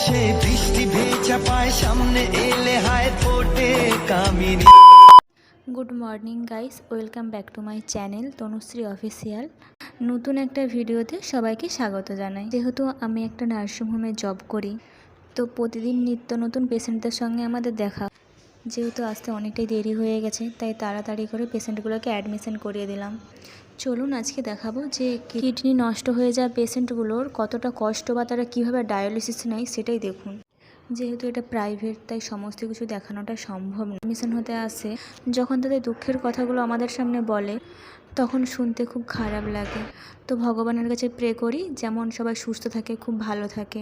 সে বৃষ্টি ভেজা পায় সামনে এলে হায় ফোটে কামিনী। Good morning guys, welcome back to my channel Tanushree official. নতুন একটা ভিডিওতে সবাইকে স্বাগত জানাই। যেহেতু আমি একটা নার্সিংহোমে জব করি, তো প্রতিদিন নিত্য নতুন পেশেন্টদের সঙ্গে আমাদের দেখা। যেহেতু আসতে অনেকটাই দেরি হয়ে গেছে, তাই তাড়াতাড়ি করে পেশেন্টগুলোকে অ্যাডমিশন করিয়ে দিলাম। চলুন আজকে দেখাবো যে কিডনি নষ্ট হয়ে যাওয়া পেশেন্টগুলোর কতটা কষ্ট বা তারা কীভাবে ডায়ালিসিস নেয় সেটাই দেখুন। যেহেতু এটা প্রাইভেট, তাই সমস্ত কিছু দেখানোটা সম্ভব না। অ্যাডমিশন হতে আসে, যখন তাদের দুঃখের কথাগুলো আমাদের সামনে বলে, তখন শুনতে খুব খারাপ লাগে। তো ভগবানের কাছে প্রে করি যেমন সবাই সুস্থ থাকে, খুব ভালো থাকে।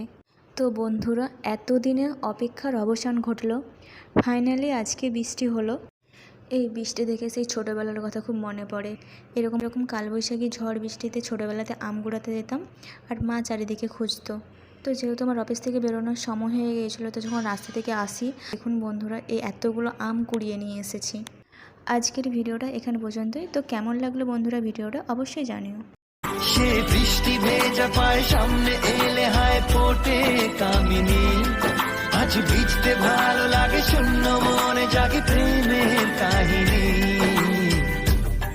তো বন্ধুরা, এতদিনে অপেক্ষার অবসান ঘটলো। ফাইনালি আজকে বৃষ্টি হলো। এই বৃষ্টি দেখে সেই ছোটোবেলার কথা খুব মনে পড়ে। এরকম কালবৈশাখী ঝড় বৃষ্টিতে ছোটোবেলাতে আম কুড়াতে যেতাম, আর মা চারিদিকে খুঁজতো। তো যেহেতু আমার অফিস থেকে বেরোনোর সময় হয়ে গিয়েছিলো, তো যখন রাস্তা থেকে আসি, দেখুন বন্ধুরা, এই এতগুলো আম কুড়িয়ে নিয়ে এসেছি। আজকের ভিডিওটা এখানে পর্যন্তই। তো কেমন লাগলো বন্ধুরা ভিডিওটা অবশ্যই জানিও। সে বৃষ্টি ভেজা পায় সামনে এলে হায় ফোটে কামিনী। আজ ভিজতে ভালো লাগে, শূন্য মনে জাগে প্রেমের কাহিনী।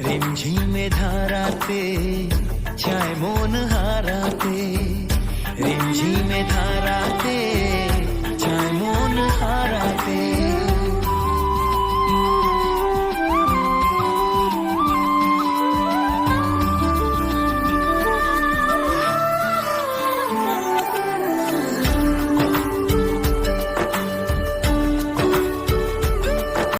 রিমঝিমে ধারাতে চায় মন